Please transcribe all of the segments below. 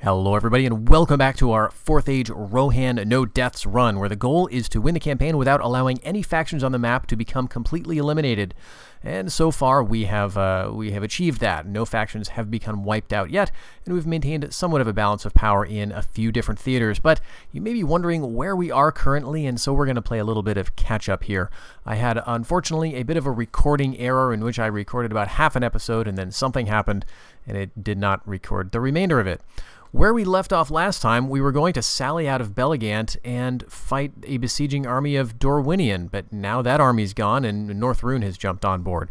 Hello everybody and welcome back to our 4th Age Rohan No Deaths run, where the goal is to win the campaign without allowing any factions on the map to become completely eliminated. And so far we have achieved that. No factions have become wiped out yet, and we've maintained somewhat of a balance of power in a few different theaters. But you may be wondering where we are currently, and so we're going to play a little bit of catch up here. I had, unfortunately, a bit of a recording error in which I recorded about half an episode and then something happened and it did not record the remainder of it. Where we left off last time, we were going to sally out of Belligant and fight a besieging army of Dorwinion, but now that army's gone and North Rune has jumped on board.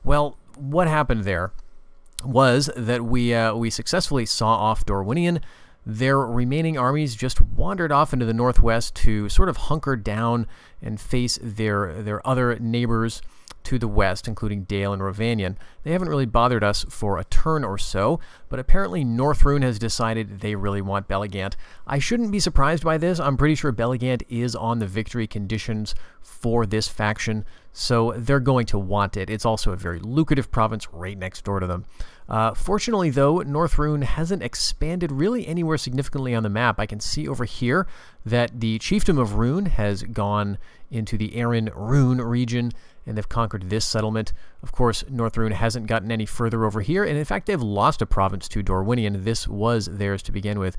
Well, what happened there was that we successfully saw off Dorwinion. Their remaining armies just wandered off into the northwest to sort of hunker down and face their other neighbors to the west, including Dale and Rohan. They haven't really bothered us for a turn or so, but apparently North Rune has decided they really want Belligant. I shouldn't be surprised by this. I'm pretty sure Belligant is on the victory conditions for this faction, so they're going to want it. It's also a very lucrative province right next door to them. Fortunately, though, North Rune hasn't expanded really anywhere significantly on the map. I can see over here that the Chiefdom of Rune has gone into the Aran Rune region, and they've conquered this settlement. Of course, North Rune hasn't gotten any further over here, and in fact, they've lost a province to Dorwinion. This was theirs to begin with.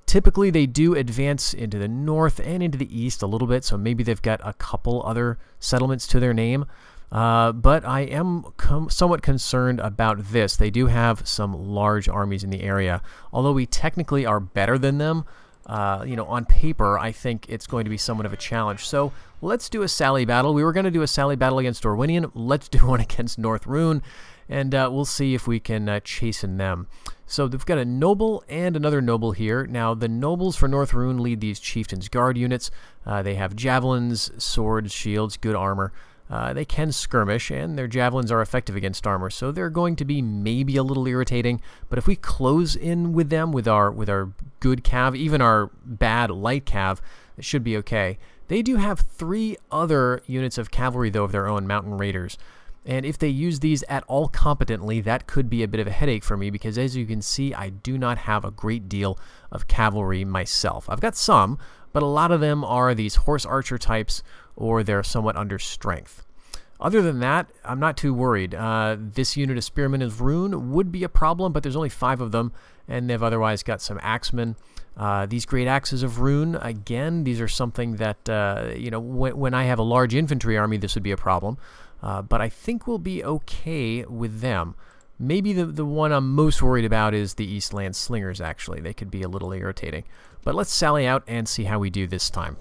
Typically, they do advance into the north and into the east a little bit, so maybe they've got a couple other settlements to their name. But I am somewhat concerned about this. They do have some large armies in the area. Although we technically are better than them, on paper, I think it's going to be somewhat of a challenge. So let's do a sally battle. We were going to do a sally battle against Dorwinion. Let's do one against North Rune, and we'll see if we can chasten them. So they've got a noble and another noble here. Now, the nobles for North Rune lead these Chieftain's Guard units. They have javelins, swords, shields, good armor. They can skirmish, and their javelins are effective against armor, so they're going to be maybe a little irritating. But if we close in with them with our good cav, even our bad light cav, it should be okay. They do have 3 other units of cavalry, though, of their own, mountain raiders. And if they use these at all competently, that could be a bit of a headache for me, because as you can see, I do not have a great deal of cavalry myself. I've got some, but a lot of them are these horse archer types, or they're somewhat under strength. Other than that, I'm not too worried. This unit of Spearmen of Rune would be a problem, but there's only 5 of them, and they've otherwise got some axemen. These great axes of Rune, again, these are something that, when I have a large infantry army, this would be a problem. But I think we'll be okay with them. Maybe the one I'm most worried about is the Eastland Slingers, actually. They could be a little irritating. But let's sally out and see how we do this time.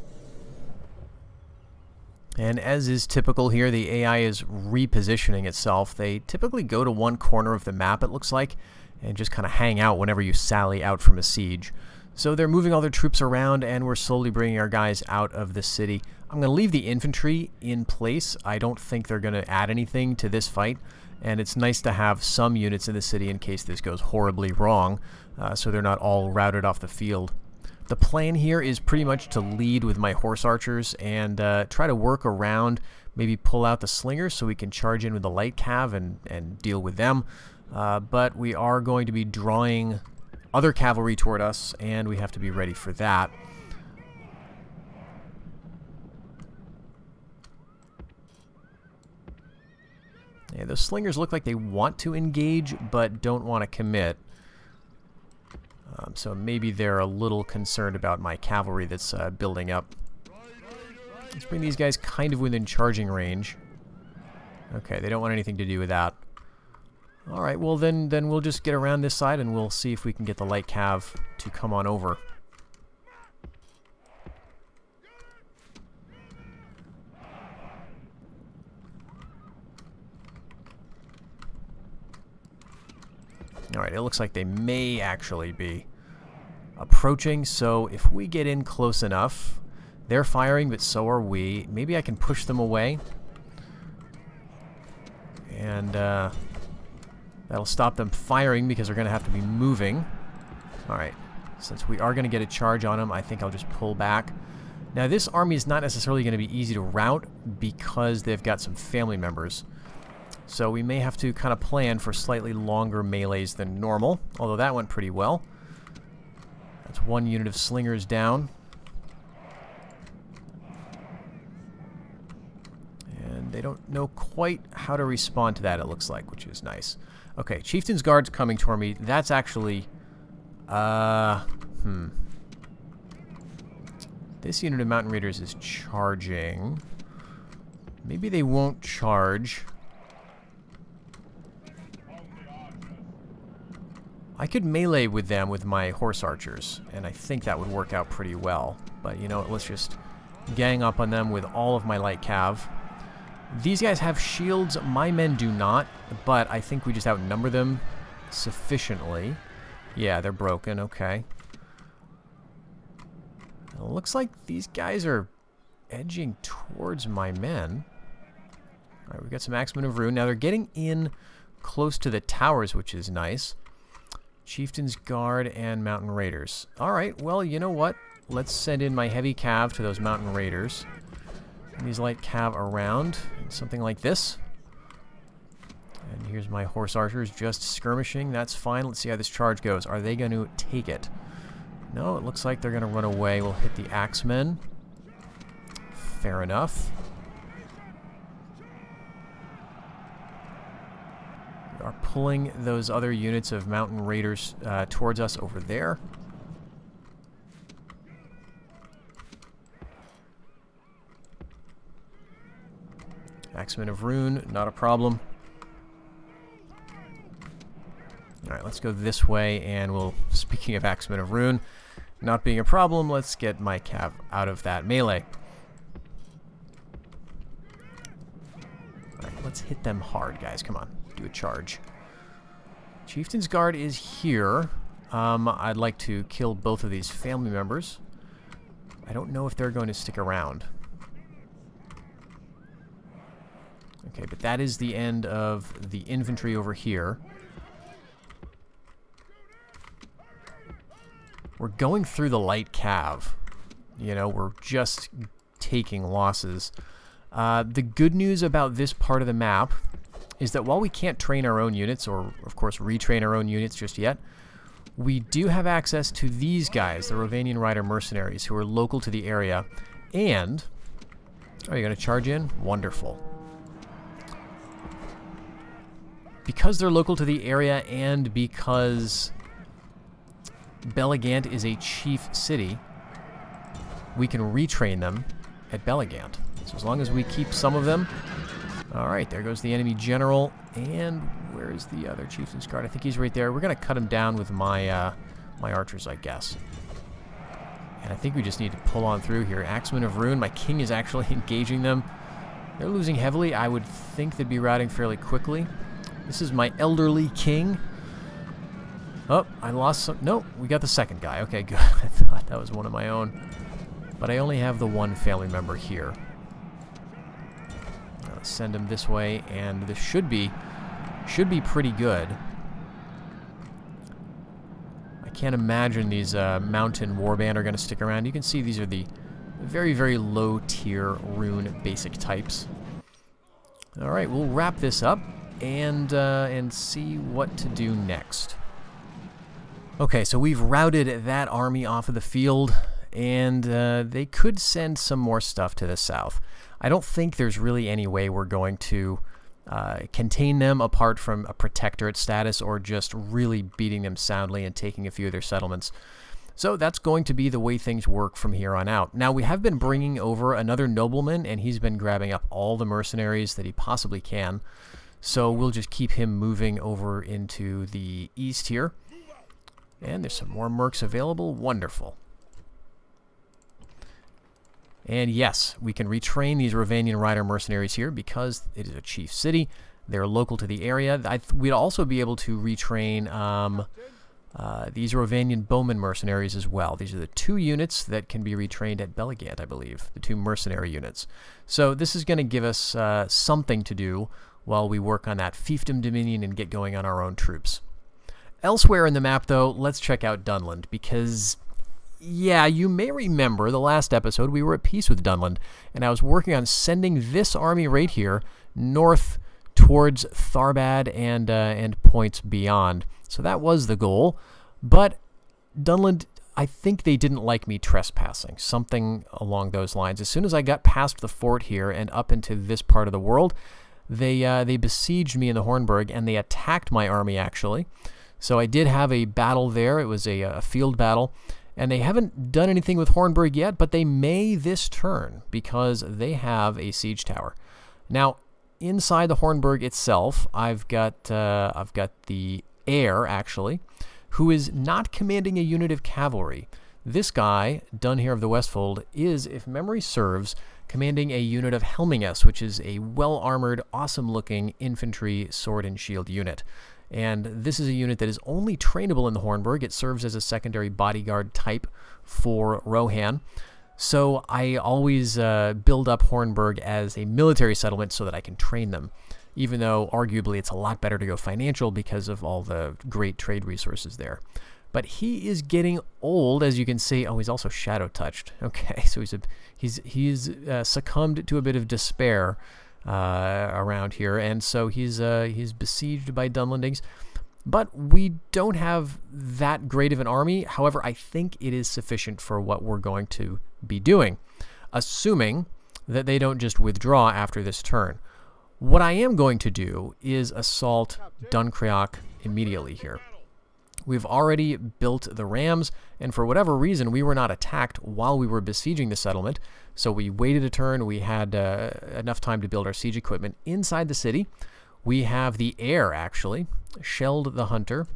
And as is typical here, the AI is repositioning itself. They typically go to one corner of the map, it looks like, and just kind of hang out whenever you sally out from a siege. So they're moving all their troops around, and we're slowly bringing our guys out of the city. I'm going to leave the infantry in place. I don't think they're going to add anything to this fight, and it's nice to have some units in the city in case this goes horribly wrong, so they're not all routed off the field. The plan here is pretty much to lead with my horse archers and try to work around, maybe pull out the slingers so we can charge in with the light cav and deal with them. But we are going to be drawing other cavalry toward us, and we have to be ready for that. Yeah, those slingers look like they want to engage, but don't want to commit. So maybe they're a little concerned about my cavalry that's building up. Let's bring these guys kind of within charging range. Okay, they don't want anything to do with that. Alright, well then we'll just get around this side and we'll see if we can get the light cav to come on over. Alright, it looks like they may actually be approaching, so if we get in close enough, they're firing, but so are we. Maybe I can push them away, and that'll stop them firing because they're going to have to be moving. Alright, since we are going to get a charge on them, I think I'll just pull back. Now, this army is not necessarily going to be easy to rout because they've got some family members. So we may have to kind of plan for slightly longer melees than normal, although that went pretty well. That's one unit of slingers down. And they don't know quite how to respond to that, it looks like, which is nice. Okay, Chieftain's Guard's coming toward me. That's actually... This unit of Mountain Raiders is charging. Maybe they won't charge. I could melee with them with my horse archers, and I think that would work out pretty well. But, you know what, let's just gang up on them with all of my light cav. These guys have shields, my men do not, but I think we just outnumber them sufficiently. Yeah, they're broken, okay. It looks like these guys are edging towards my men. Alright, we've got some Axemen of Rune. Now they're getting in close to the towers, which is nice. Chieftain's Guard and Mountain Raiders. Alright, well, you know what? Let's send in my heavy cav to those Mountain Raiders. And these light cav around. Something like this. And here's my horse archers just skirmishing. That's fine. Let's see how this charge goes. Are they going to take it? No, it looks like they're going to run away. We'll hit the Axemen. Fair enough. We are pulling those other units of Mountain Raiders towards us over there. Axemen of Rune, not a problem. Alright, let's go this way, and we'll, speaking of Axemen of Rune, not being a problem, let's get my cav out of that melee. Alright, let's hit them hard, guys. Come on, do a charge. Chieftain's Guard is here. I'd like to kill both of these family members. I don't know if they're going to stick around. Okay, but that is the end of the infantry over here. We're going through the light cav. You know, we're just taking losses. The good news about this part of the map is that while we can't train our own units, or of course retrain our own units just yet, we do have access to these guys, the Rovanian Rider Mercenaries, who are local to the area. And, are you going to charge in? Wonderful. Because they're local to the area and because Belligant is a chief city, we can retrain them at Belligant. So as long as we keep some of them... Alright, there goes the enemy general. And where's the other Chieftain's Guard? I think he's right there. We're going to cut him down with my my archers, I guess. And I think we just need to pull on through here. Axemen of Rune, my king is actually engaging them. They're losing heavily. I would think they'd be routing fairly quickly. This is my elderly king. Oh, I lost some... No, we got the second guy. Okay, good. I thought that was one of my own. But I only have the one family member here. Let's send him this way, and this should be pretty good. I can't imagine these mountain warband are going to stick around. You can see these are the very, very low-tier rune basic types. All right, we'll wrap this up and see what to do next. Okay, so we've routed that army off of the field, and they could send some more stuff to the south. I don't think there's really any way we're going to contain them apart from a protectorate status or just really beating them soundly and taking a few of their settlements. So that's going to be the way things work from here on out. Now, we have been bringing over another nobleman, and he's been grabbing up all the mercenaries that he possibly can. So we'll just keep him moving over into the east here. And there's some more mercs available. Wonderful. And yes, we can retrain these Rovanian Rider Mercenaries here because it is a chief city. They're local to the area. We'd also be able to retrain these Rovanian Bowman Mercenaries as well. These are the two units that can be retrained at Belligant, I believe. The two mercenary units. So this is going to give us something to do while we work on that fiefdom dominion and get going on our own troops. Elsewhere in the map, though, let's check out Dunland, because, yeah, you may remember the last episode we were at peace with Dunland, and I was working on sending this army right here north towards Tharbad and points beyond. So that was the goal, but Dunland I think they didn't like me trespassing, something along those lines. As soon as I got past the fort here and up into this part of the world, they besieged me in the Hornburg, and they attacked my army, actually. So I did have a battle there. It was a field battle, and they haven't done anything with Hornburg yet, but they may this turn because they have a siege tower. Now, inside the Hornburg itself, I've got the heir, actually, who is not commanding a unit of cavalry. This guy, Dunhere of the Westfold, is, if memory serves, commanding a unit of Helminges, which is a well-armored, awesome-looking infantry sword and shield unit. And this is a unit that is only trainable in the Hornburg. It serves as a secondary bodyguard type for Rohan. So I always build up Hornburg as a military settlement so that I can train them, even though arguably it's a lot better to go financial because of all the great trade resources there. But he is getting old, as you can see. Oh, he's also shadow touched. Okay, so he's succumbed to a bit of despair around here, and so he's besieged by Dunlandings. But we don't have that great of an army. However, I think it is sufficient for what we're going to be doing, assuming that they don't just withdraw after this turn. What I am going to do is assault Dunkreoch immediately here. We've already built the rams, and for whatever reason, we were not attacked while we were besieging the settlement. So we waited a turn. We had enough time to build our siege equipment inside the city. We have the heir, actually, Shelled the Hunter,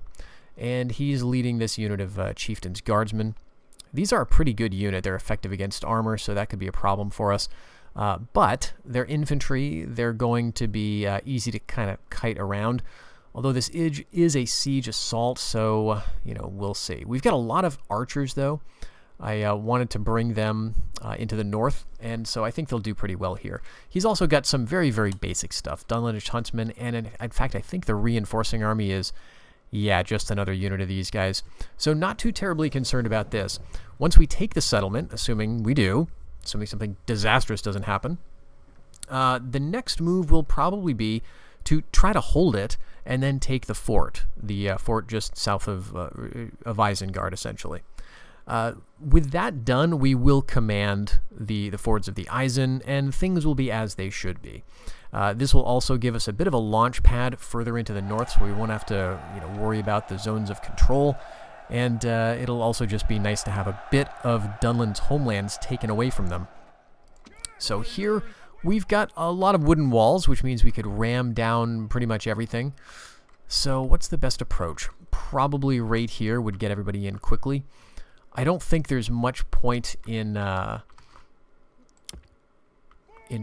and he's leading this unit of Chieftain's Guardsmen. These are a pretty good unit. They're effective against armor, so that could be a problem for us. But their infantry, they're going to be easy to kind of kite around. Although this is a siege assault, so, you know, we'll see. We've got a lot of archers, though. I wanted to bring them into the north, and so I think they'll do pretty well here. He's also got some very, very basic stuff. Dunlandish Huntsmen, and in fact, I think the reinforcing army is, yeah, just another unit of these guys. So not too terribly concerned about this. Once we take the settlement, assuming we do, assuming something disastrous doesn't happen, the next move will probably be to try to hold it and then take the fort just south of Isengard, essentially. With that done, we will command the fords of the Eisen, and things will be as they should be. This will also give us a bit of a launch pad further into the north, so we won't have to worry about the zones of control. And it'll also just be nice to have a bit of Dunland's homelands taken away from them. So here we've got a lot of wooden walls, which means we could ram down pretty much everything. So what's the best approach? Probably right here would get everybody in quickly. I don't think there's much point in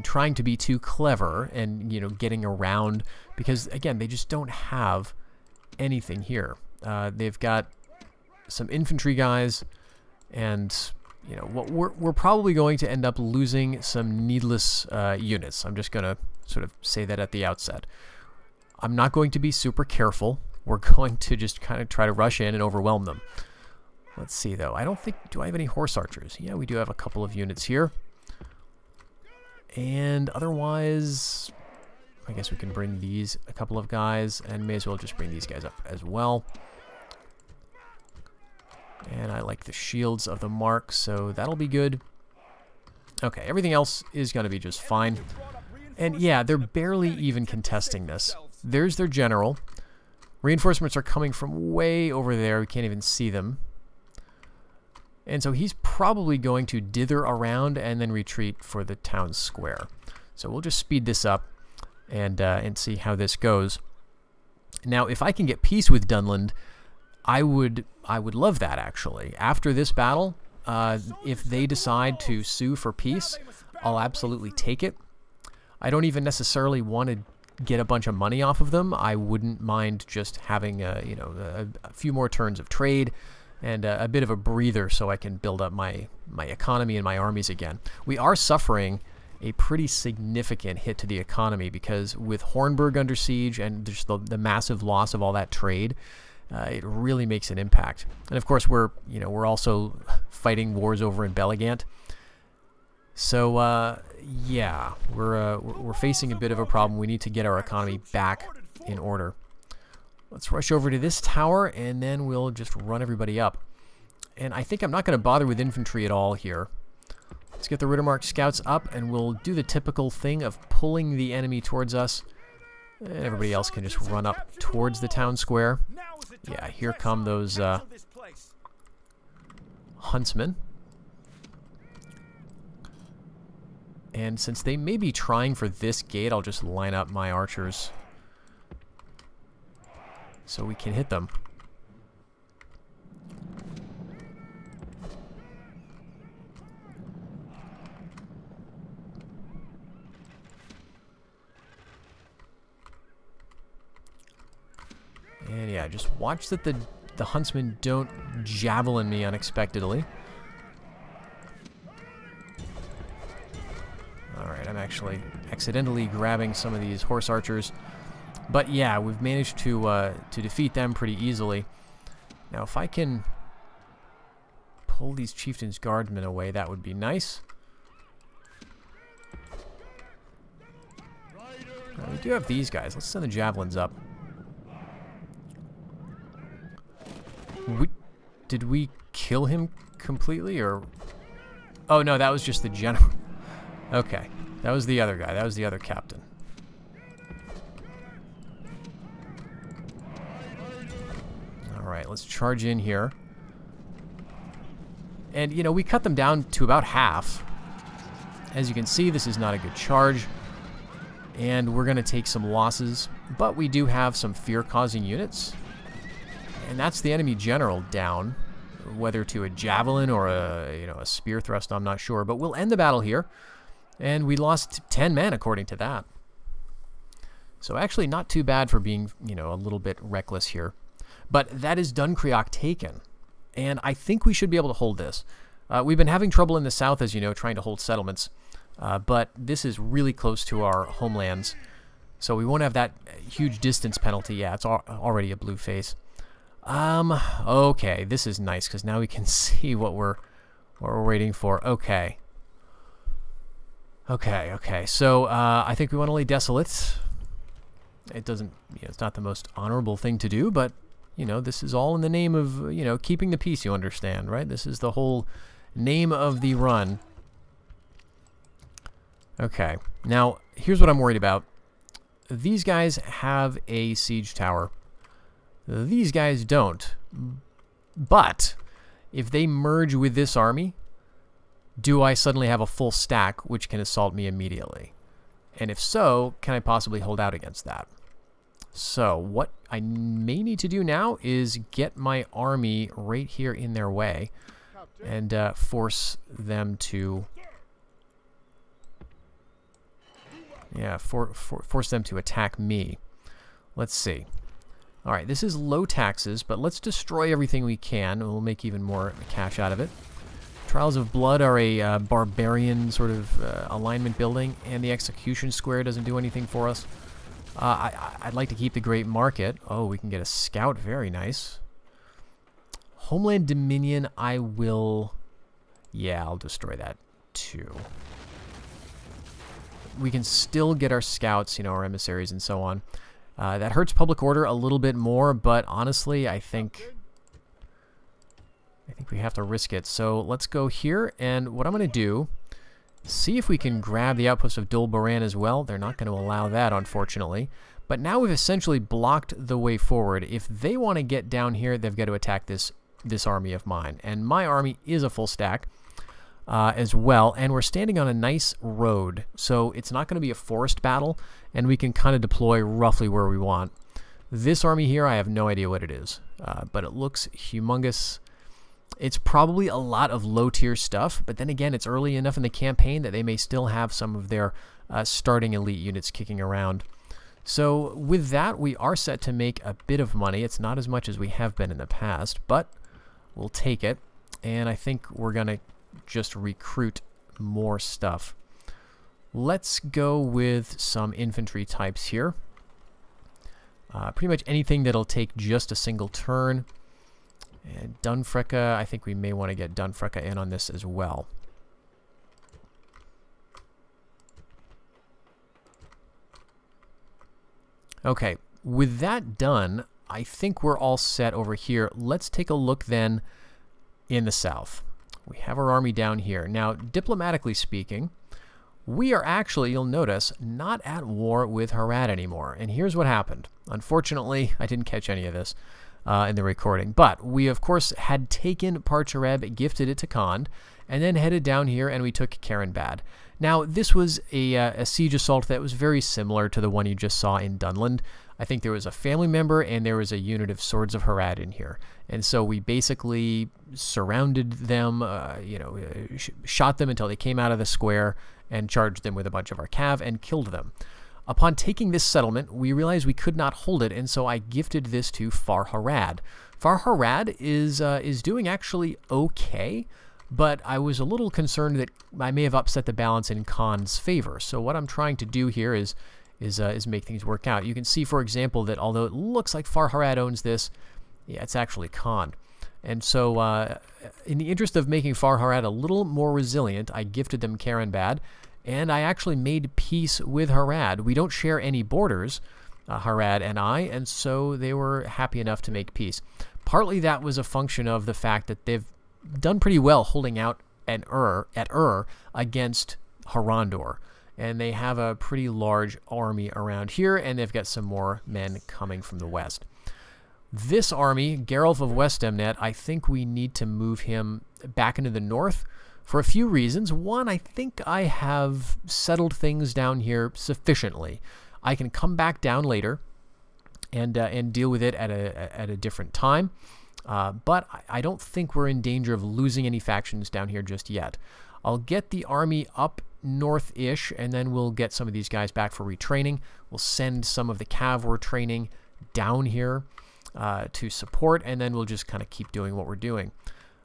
trying to be too clever and getting around, because again, they just don't have anything here. They've got some infantry guys, and what we're probably going to end up losing some needless units. I'm just gonna sort of say that at the outset. I'm not going to be super careful. We're going to just kind of try to rush in and overwhelm them. Let's see, though. I don't think... Do I have any horse archers? Yeah, we do have a couple of units here. And otherwise, I guess we can bring these, a couple of guys, and may as well just bring these guys up as well. And I like the shields of the mark, so that'll be good. Okay, everything else is going to be just fine. And yeah, they're barely even contesting this. There's their general. Reinforcements are coming from way over there. We can't even see them. And so he's probably going to dither around and then retreat for the town square. So we'll just speed this up and see how this goes. Now, if I can get peace with Dunland, I would love that, actually. After this battle, if they decide to sue for peace, I'll absolutely take it. I don't even necessarily want to get a bunch of money off of them. I wouldn't mind just having a few more turns of trade and a bit of a breather so I can build up my economy and my armies again. We are suffering a pretty significant hit to the economy because with Hornburg under siege and just the massive loss of all that trade, it really makes an impact. And of course, we're also fighting wars over in Belligant. So yeah, we're facing a bit of a problem. We need to get our economy back in order. Let's rush over to this tower, and then we'll just run everybody up. And I think I'm not going to bother with infantry at all here. Let's get the Rittermark scouts up, and we'll do the typical thing of pulling the enemy towards us. And everybody else can just run up towards the town square. Yeah, here come those huntsmen. And since they may be trying for this gate, I'll just line up my archers so we can hit them. And yeah, just watch that the huntsmen don't javelin me unexpectedly. Alright, I'm actually accidentally grabbing some of these horse archers. But yeah, we've managed to defeat them pretty easily. Now, if I can pull these chieftains' guardsmen away, that would be nice. Now, we do have these guys. Let's send the javelins up. Did we kill him completely, or... Oh, no, that was just the general. Okay, that was the other guy. That was the other captain. Alright, let's charge in here. And, you know, we cut them down to about half. As you can see, this is not a good charge. And we're going to take some losses. But we do have some fear-causing units. And that's the enemy general down. Whether to a javelin or a spear thrust, I'm not sure. But we'll end the battle here. And we lost 10 men according to that. So actually not too bad for being, a little bit reckless here. But that is Dunkreok taken. And I think we should be able to hold this. We've been having trouble in the south, as you know, trying to hold settlements. But this is really close to our homelands. So we won't have that huge distance penalty. Yeah, it's already a blue face. Okay, this is nice, because now we can see what we're waiting for. Okay. Okay. So, I think we want to lay desolate. It doesn't, it's not the most honorable thing to do, but, this is all in the name of, keeping the peace, you understand, right? This is the whole name of the run. Okay. Now, here's what I'm worried about. These guys have a siege tower. These guys don't. But, if they merge with this army, do I suddenly have a full stack which can assault me immediately? And if so, can I possibly hold out against that? So, what I may need to do now is get my army right here in their way and force them to... Yeah, force them to attack me. Let's see. Alright, this is low taxes, but let's destroy everything we can. We'll make even more cash out of it. Trials of Blood are a barbarian sort of alignment building, and the execution square doesn't do anything for us. I'd like to keep the Great Market. Oh, we can get a scout. Very nice. Homeland Dominion, I will... Yeah, I'll destroy that too. We can still get our scouts, our emissaries and so on. That hurts public order a little bit more, but honestly, I think we have to risk it. So let's go here, and what I'm going to do, see if we can grab the outpost of Dulbaran as well. They're not going to allow that, unfortunately. But now we've essentially blocked the way forward. If they want to get down here, they've got to attack this army of mine. And my army is a full stack as well, and we're standing on a nice road. So it's not going to be a forest battle, and we can kind of deploy roughly where we want. This army here, I have no idea what it is, but it looks humongous. It's probably a lot of low-tier stuff, but then again, it's early enough in the campaign that they may still have some of their starting elite units kicking around. So with that, we are set to make a bit of money. It's not as much as we have been in the past, but we'll take it. And I think we're going to just recruit more stuff. Let's go with some infantry types here. Pretty much anything that'll take just a single turn. And Dunfrecka, I think we may want to get Dunfrecka in on this as well. Okay, with that done, I think we're all set over here. Let's take a look then in the south. We have our army down here. Now, diplomatically speaking, we are actually, you'll notice, not at war with Harad anymore. And here's what happened. Unfortunately, I didn't catch any of this in the recording. But we, of course, had taken Parchareb, gifted it to Khand, and then headed down here and we took Karenbad. Now, this was a siege assault that was very similar to the one you just saw in Dunland. I think there was a family member and there was a unit of Swords of Harad in here. And so we basically surrounded them, shot them until they came out of the square and charged them with a bunch of our cav and killed them. Upon taking this settlement, we realized we could not hold it, and so I gifted this to Far Harad. Far Harad is doing actually okay, but I was a little concerned that I may have upset the balance in Khan's favor. So what I'm trying to do here is make things work out. You can see, for example, that although it looks like Far Harad owns this, yeah, it's actually Khan. And so in the interest of making Far Harad a little more resilient, I gifted them Karenbad, and I actually made peace with Harad. We don't share any borders, Harad and I, and so they were happy enough to make peace. Partly that was a function of the fact that they've done pretty well holding out at against Harandor. And they have a pretty large army around here, and they've got some more men coming from the west. This army, Geralf of Westemnet, I think we need to move him back into the north for a few reasons. One, I think I have settled things down here sufficiently. I can come back down later and deal with it at a different time. But I don't think we're in danger of losing any factions down here just yet. I'll get the army up north-ish, and then we'll get some of these guys back for retraining. We'll send some of the cav we're training down here to support, and then we'll just kind of keep doing what we're doing.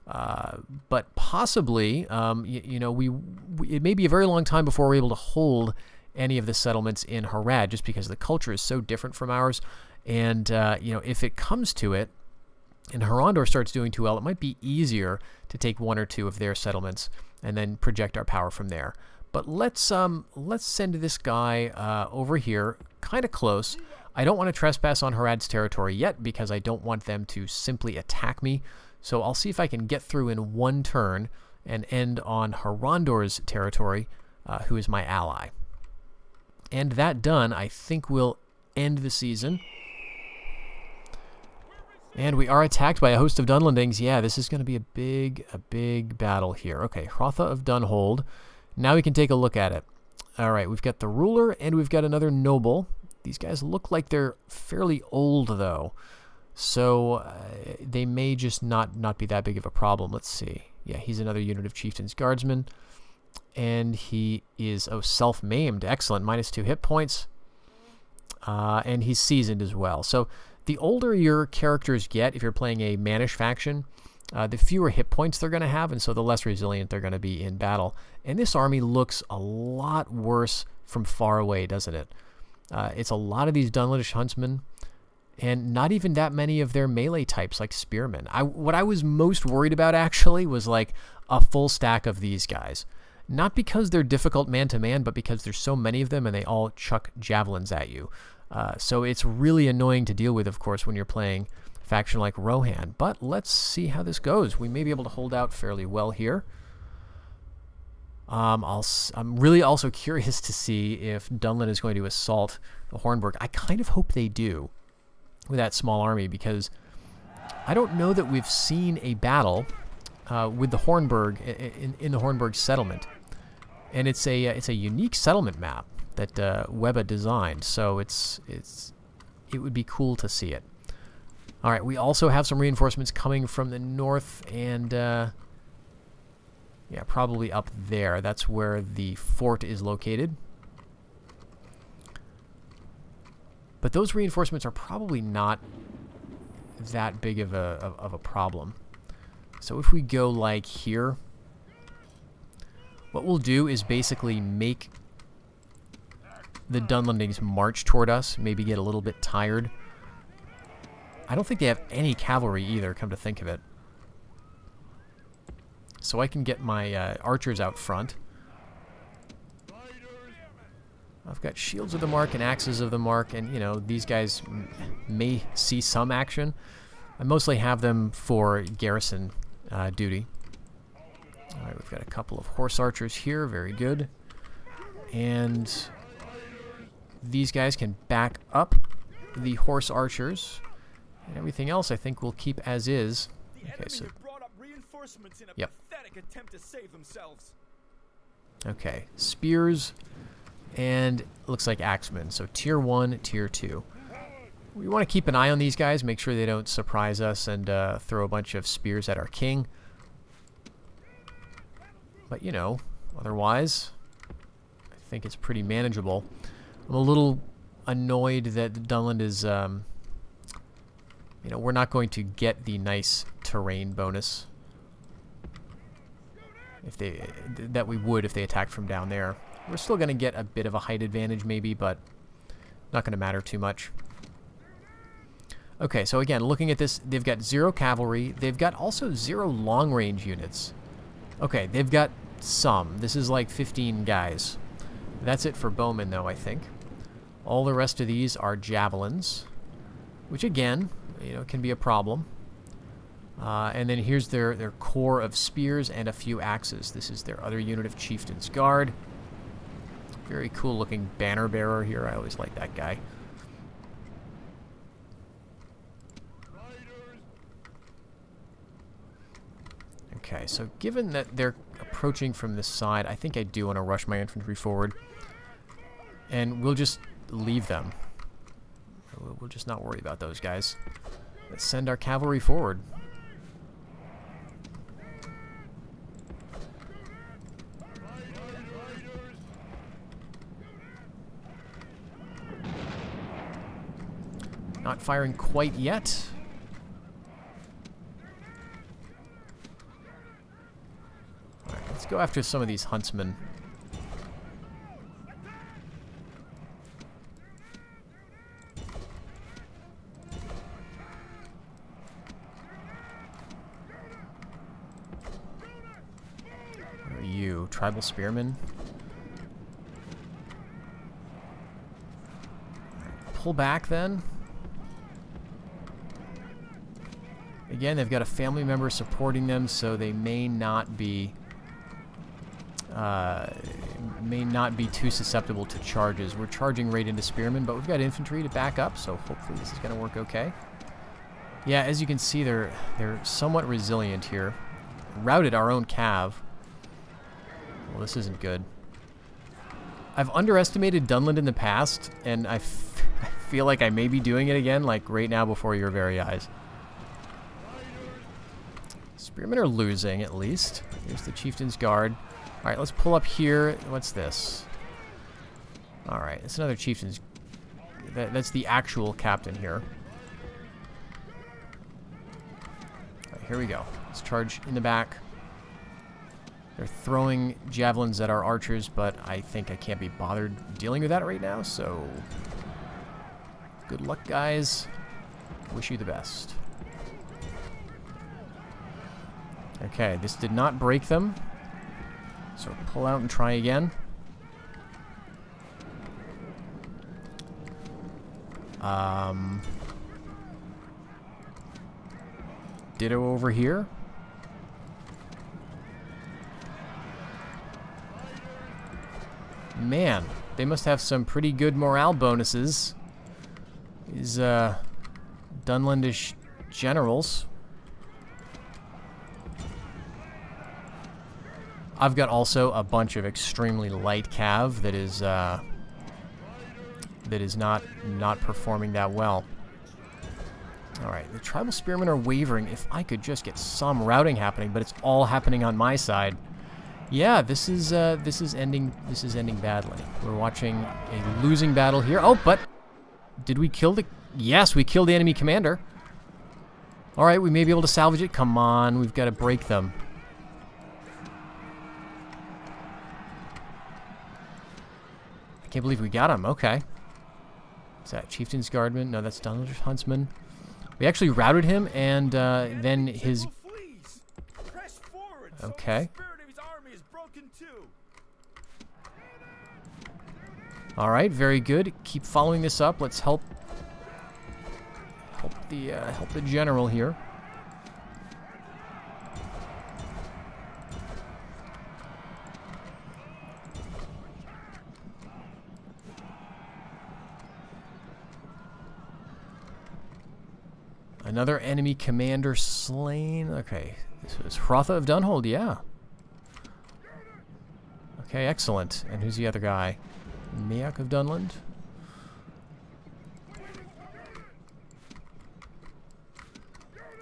But possibly, it may be a very long time before we're able to hold any of the settlements in Harad, just because the culture is so different from ours. And, if it comes to it, and Harandor starts doing too well, it might be easier to take one or two of their settlements and then project our power from there. But let's send this guy over here, kind of close. I don't want to trespass on Harad's territory yet because I don't want them to simply attack me. So I'll see if I can get through in one turn and end on Harandor's territory, who is my ally. And that done, I think we'll end the season. And we are attacked by a host of Dunlandings. Yeah, this is going to be a big battle here. Okay, Hrotha of Dunhold. Now we can take a look at it. All right, we've got the ruler and we've got another noble. These guys look like they're fairly old, though. So they may just not be that big of a problem. Let's see. Yeah, he's another unit of Chieftain's Guardsmen. And he is, self-maimed. Excellent. -2 hit points. And he's seasoned as well. So the older your characters get, if you're playing a Manish faction, the fewer hit points they're going to have, and so the less resilient they're going to be in battle. And this army looks a lot worse from far away, doesn't it? It's a lot of these Dunlandish huntsmen, and not even that many of their melee types like spearmen. What I was most worried about, actually, was like a full stack of these guys. Not because they're difficult man-to-man, but because there's so many of them and they all chuck javelins at you. So it's really annoying to deal with, of course, when you're playing a faction like Rohan. But let's see how this goes. We may be able to hold out fairly well here. I'm really also curious to see if Dunland is going to assault the Hornburg. I kind of hope they do with that small army, because I don't know that we've seen a battle with the Hornburg in the Hornburg settlement. And it's a unique settlement map that Webba designed, so it would be cool to see it. All right, we also have some reinforcements coming from the north, and yeah, probably up there. That's where the fort is located. But those reinforcements are probably not that big of a problem. So if we go like here, what we'll do is basically make the Dunlandings march toward us, maybe get a little bit tired. I don't think they have any cavalry either, come to think of it. So I can get my archers out front. I've got shields of the mark and axes of the mark, and these guys may see some action. I mostly have them for garrison duty. All right, we've got a couple of horse archers here. Very good. And these guys can back up the horse archers. And everything else I think we'll keep as is. Okay, so... Yep. Okay, spears and looks like axemen. So tier 1, tier 2. We want to keep an eye on these guys, make sure they don't surprise us and throw a bunch of spears at our king. But, you know, otherwise, I think it's pretty manageable. I'm a little annoyed that Dunland is, you know, we're not going to get the nice terrain bonus that we would if they attacked from down there. We're still going to get a bit of a height advantage maybe, but not going to matter too much. Okay, so again, looking at this, they've got 0 cavalry. They've got also 0 long-range units. Okay, they've got some. This is like 15 guys. That's it for bowmen, though, I think. All the rest of these are javelins, which, again, you know, can be a problem. And then here's their core of spears and a few axes. This is their other unit of Chieftain's Guard. Very cool-looking banner bearer here. I always like that guy. Okay, so given that they're approaching from this side, I think I do want to rush my infantry forward. And we'll just leave them. We'll just not worry about those guys. Let's send our cavalry forward. Not firing quite yet. Alright, let's go after some of these huntsmen. What are you? Tribal spearmen? Pull back then. Again, they've got a family member supporting them, so they may not be too susceptible to charges. We're charging right into spearmen, but we've got infantry to back up, so hopefully this is going to work okay. Yeah, as you can see, they're somewhat resilient here. Routed our own cav. Well, this isn't good. I've underestimated Dunland in the past, and I feel like I may be doing it again, like right now before your very eyes. Spearmen are losing, at least. Here's the Chieftain's Guard. Alright, let's pull up here. What's this? Alright, it's another Chieftain's... That's the actual captain here. Alright, here we go. Let's charge in the back. They're throwing javelins at our archers, but I think I can't be bothered dealing with that right now, so... Good luck, guys. Wish you the best. Okay, this did not break them. So pull out and try again. Ditto over here. Man, they must have some pretty good morale bonuses. These Dunlandish generals. I've got also a bunch of extremely light cav that is not performing that well. All right, the tribal spearmen are wavering. If I could just get some routing happening, but it's all happening on my side. Yeah, this is ending badly. We're watching a losing battle here. Oh, but did we kill the? Yes, we killed the enemy commander. All right, we may be able to salvage it. Come on, we've got to break them. I can't believe we got him. Okay. Is that Chieftain's Guardman? No, that's Dunland's Huntsman. We actually routed him, and then his... Okay. Alright, very good. Keep following this up. Let's help the general here. Another enemy commander slain. Okay, this was Hrotha of Dunland, yeah. Okay, excellent. And who's the other guy? Miak of Dunland.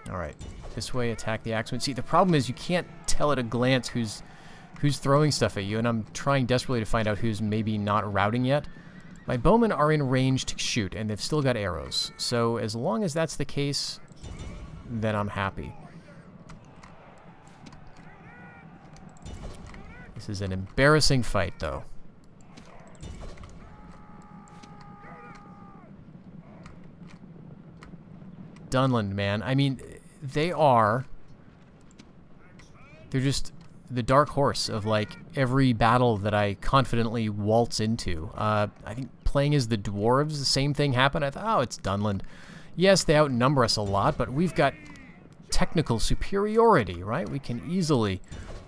Alright, this way, attack the axemen. See, the problem is you can't tell at a glance who's throwing stuff at you, and I'm trying desperately to find out who's maybe not routing yet. My bowmen are in range to shoot, and they've still got arrows. So as long as that's the case, then I'm happy. This is an embarrassing fight, though. Dunland, man. I mean, they're just the dark horse of, like, every battle that I confidently waltz into. I think playing as the dwarves, the same thing happened. I thought, oh, it's Dunland. Yes, they outnumber us a lot, but we've got technical superiority, right? We can easily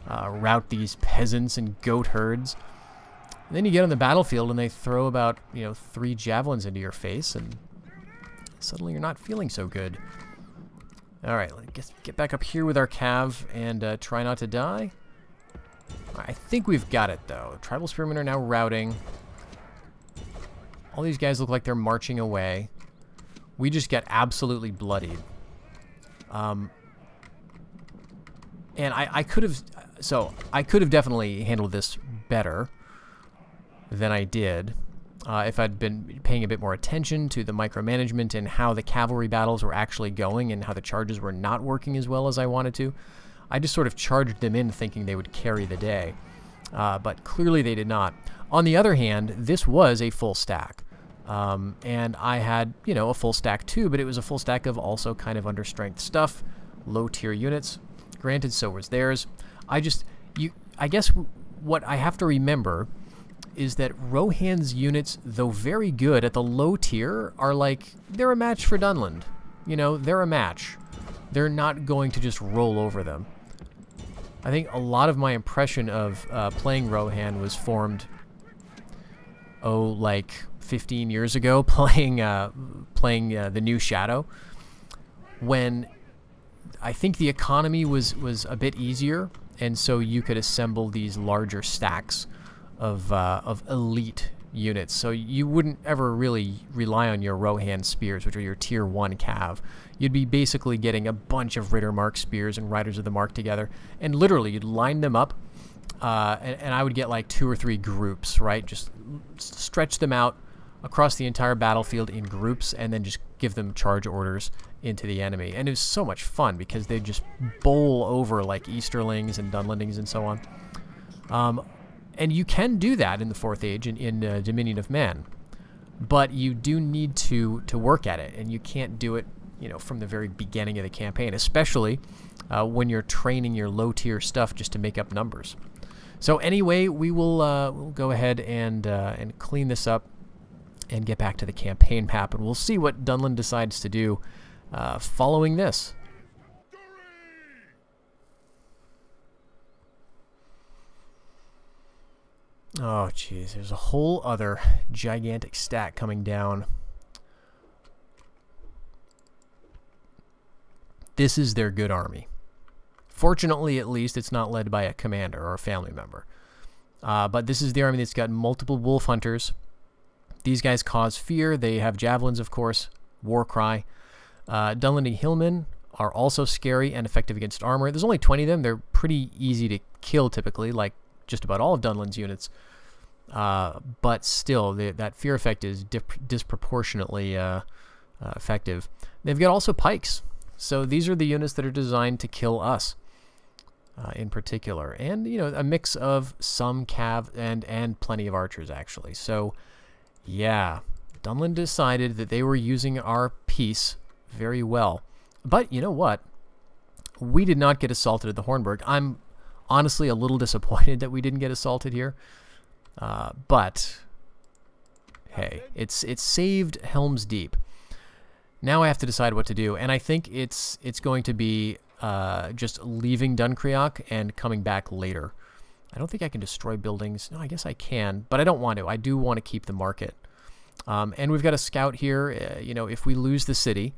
rout these peasants and goat herds. And then you get on the battlefield and they throw about, 3 javelins into your face, and suddenly you're not feeling so good. Alright, let's get back up here with our cav and try not to die. I think we've got it, though. Tribal spearmen are now routing. All these guys look like they're marching away. We just get absolutely bloodied. And I could have... So, I could have definitely handled this better than I did. If I'd been paying a bit more attention to the micromanagement and how the cavalry battles were actually going and how the charges were not working as well as I wanted to. I just sort of charged them in thinking they would carry the day. But clearly they did not. On the other hand, this was a full stack. And I had, a full stack too, but it was a full stack of also kind of understrength stuff, low tier units. Granted, so was theirs. I guess what I have to remember is that Rohan's units, though very good at the low tier, are like, they're a match for Dunland. They're a match. They're not going to just roll over them. I think a lot of my impression of playing Rohan was formed, like 15 years ago, playing the new Shadow, when I think the economy was a bit easier, and so you could assemble these larger stacks of elite units. So you wouldn't ever really rely on your Rohan spears, which are your tier 1 cav. You'd be basically getting a bunch of Rittermark spears and Riders of the Mark together, and literally you'd line them up, and I would get like 2 or 3 groups, right? Just stretch them out across the entire battlefield in groups, and then just give them charge orders into the enemy. And it was so much fun because they'd just bowl over like Easterlings and Dunlandings and so on. And you can do that in the 4th Age in Dominion of Man, but you do need to work at it, and you can't do it, from the very beginning of the campaign, especially when you're training your low-tier stuff just to make up numbers. So anyway, we'll go ahead and clean this up and get back to the campaign map, and we'll see what Dunland decides to do following this. Oh, jeez, there's a whole other gigantic stack coming down. This is their good army. Fortunately, at least, it's not led by a commander or a family member. But this is the army that's got multiple wolf hunters. These guys cause fear. They have javelins, of course. War cry. Dunlanding hillmen are also scary and effective against armor. There's only 20 of them. They're pretty easy to kill, typically, like just about all of Dunland's units. But still, that fear effect is disproportionately effective. They've got also pikes. So these are the units that are designed to kill us in particular. And, a mix of some cav and plenty of archers, actually. So, yeah, Dunland decided that they were using our piece very well. But you know what? We did not get assaulted at the Hornburg. I'm honestly a little disappointed that we didn't get assaulted here. But, hey, it's saved Helm's Deep. Now I have to decide what to do, and I think it's going to be just leaving Dunkreok and coming back later. I don't think I can destroy buildings. No, I guess I can, but I don't want to. I do want to keep the market. And we've got a scout here. If we lose the city,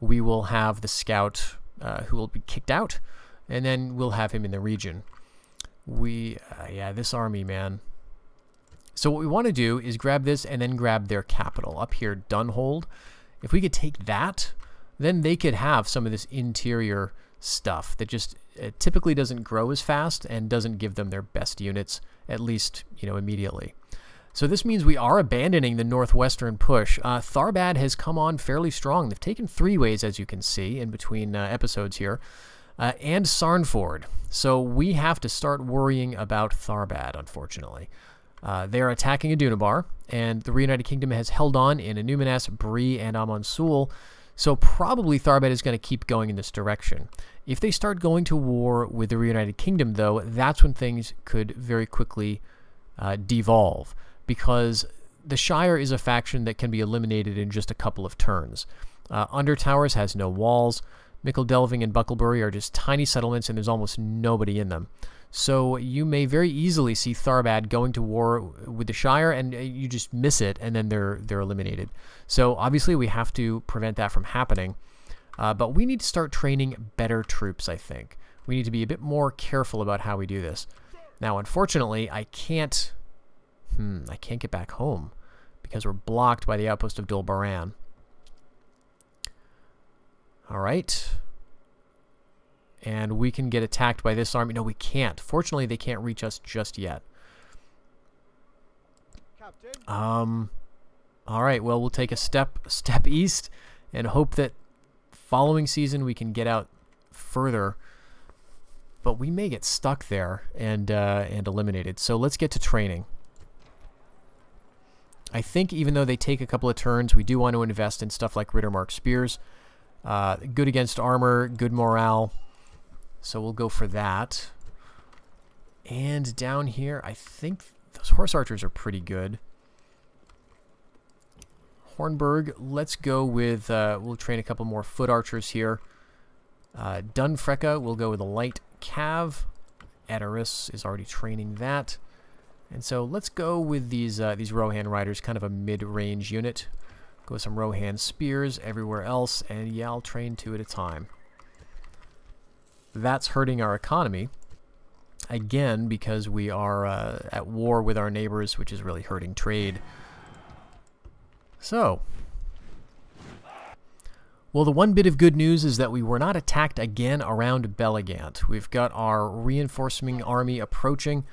we will have the scout who will be kicked out, and then we'll have him in the region. Yeah, this army, man. So what we want to do is grab this and then grab their capital up here, Dunland. If we could take that, then they could have some of this interior stuff that just typically doesn't grow as fast and doesn't give them their best units, at least, you know, immediately. So this means we are abandoning the northwestern push. Tharbad has come on fairly strong. They've taken 3 ways, as you can see, in between episodes here, and Sarnford. So we have to start worrying about Tharbad, unfortunately. They are attacking Adunabar, and the Reunited Kingdom has held on in Anuminas, Bree, and Amonsul, so probably Tharbad is going to keep going in this direction. If they start going to war with the Reunited Kingdom, though, that's when things could very quickly devolve, because the Shire is a faction that can be eliminated in just a couple of turns. Undertowers has no walls. Mickledelving and Bucklebury are just tiny settlements, and there's almost nobody in them. So you may very easily see Tharbad going to war with the Shire, and you just miss it, and then they're eliminated. So obviously we have to prevent that from happening. But we need to start training better troops, I think. We need to be a bit more careful about how we do this. Now, unfortunately, I can't get back home because we're blocked by the outpost of Dol Baran. All right. And we can get attacked by this army. No, we can't. Fortunately, they can't reach us just yet. All right, well, we'll take a step east and hope that following season we can get out further. But we may get stuck there and eliminated. So let's get to training. I think even though they take a couple of turns, we do want to invest in stuff like Rittermark Spears. Good against armor, good morale. So we'll go for that. And down here, I think those horse archers are pretty good. Hornburg, let's go with, we'll train a couple more foot archers here. Dunfrecka, we'll go with a light cav. Edoris is already training that. And so let's go with these Rohan riders, kind of a mid-range unit. Go with some Rohan spears everywhere else, and yeah, I'll train 2 at a time. That's hurting our economy, again, because we are at war with our neighbors, which is really hurting trade. So, well, the one bit of good news is that we were not attacked again around Belagant. We've got our reinforcing army approaching,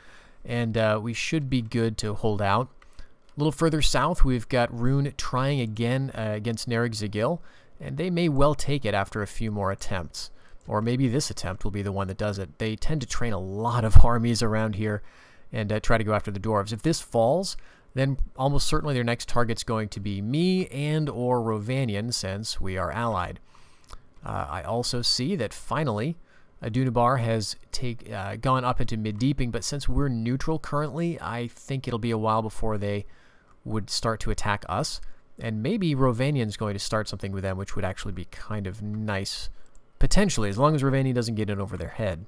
and we should be good to hold out. A little further south, we've got Rune trying again against Nerig Zagil, and they may well take it after a few more attempts. Or maybe this attempt will be the one that does it. They tend to train a lot of armies around here and try to go after the dwarves. If this falls, then almost certainly their next target's going to be me and or Rovanion, since we are allied. I also see that finally Adunabar has gone up into mid-deeping, but since we're neutral currently, I think it'll be a while before they would start to attack us. And maybe Rovanian's going to start something with them, which would actually be kind of nice, potentially, as long as Rovanian doesn't get in over their head.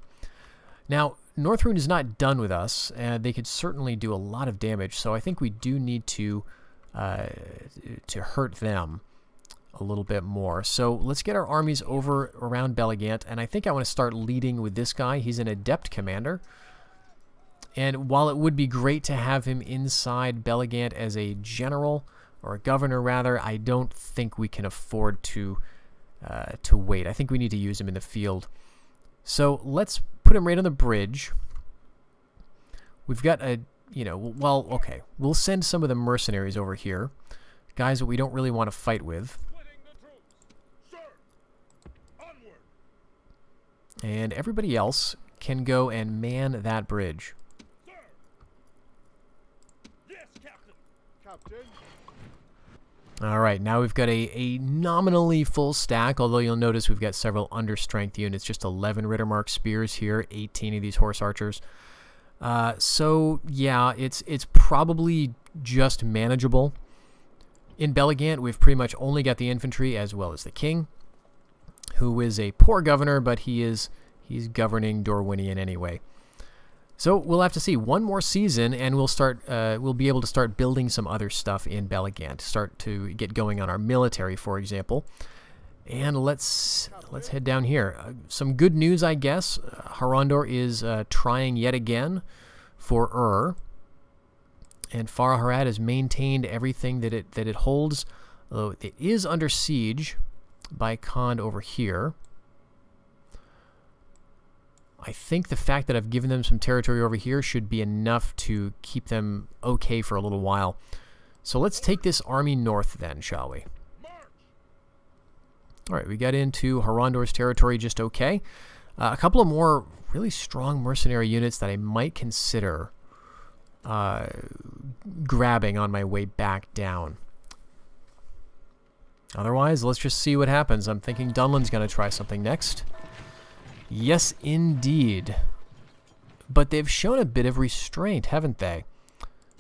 Now, Northrune is not done with us, and they could certainly do a lot of damage, so I think we do need to hurt them a little bit more. So let's get our armies over around Belagant, and I think I want to start leading with this guy. He's an adept commander, and while it would be great to have him inside Belagant as a general, or a governor rather, I don't think we can afford to wait. I think we need to use him in the field. So let's put him right on the bridge. We've got a, well, okay. We'll send some of the mercenaries over here. Guys that we don't really want to fight with. And everybody else can go and man that bridge. Yes, Captain. Alright, now we've got a nominally full stack, although you'll notice we've got several understrength units, just 11 Rittermark spears here, 18 of these horse archers. So, yeah, it's probably just manageable. In Belagant, we've pretty much only got the infantry as well as the king, who is a poor governor, but he's governing Dorwinion anyway. So we'll have to see one more season, and we'll be able to start building some other stuff in Belagant, start to get going on our military, for example. And let's head down here. Some good news, I guess. Harondor is trying yet again for and Farharad has maintained everything that it holds. Although it is under siege by Khan over here. I think the fact that I've given them some territory over here should be enough to keep them okay for a little while. So let's take this army north then, shall we? Alright, we got into Harondor's territory just okay. A couple of more really strong mercenary units that I might consider grabbing on my way back down. Otherwise, let's just see what happens. I'm thinking Dunland's going to try something next. Yes, indeed. But they've shown a bit of restraint, haven't they?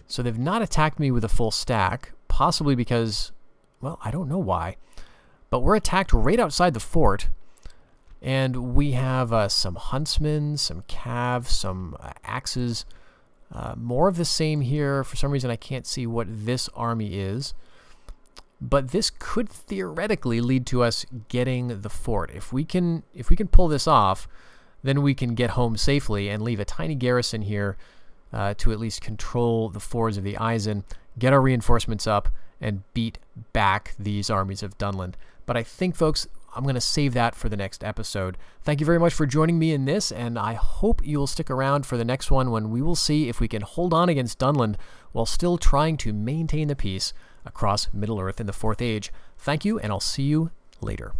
So they've not attacked me with a full stack, possibly because, well, I don't know why. But we're attacked right outside the fort, and we have some huntsmen, some cav, some axes. More of the same here. For some reason, I can't see what this army is. But this could theoretically lead to us getting the fort. If we can pull this off, then we can get home safely and leave a tiny garrison here to at least control the fords of the Eisen, get our reinforcements up, and beat back these armies of Dunland. But I think, folks, I'm going to save that for the next episode. Thank you very much for joining me in this, and I hope you'll stick around for the next one when we will see if we can hold on against Dunland while still trying to maintain the peace across Middle-earth in the 4th Age. Thank you, and I'll see you later.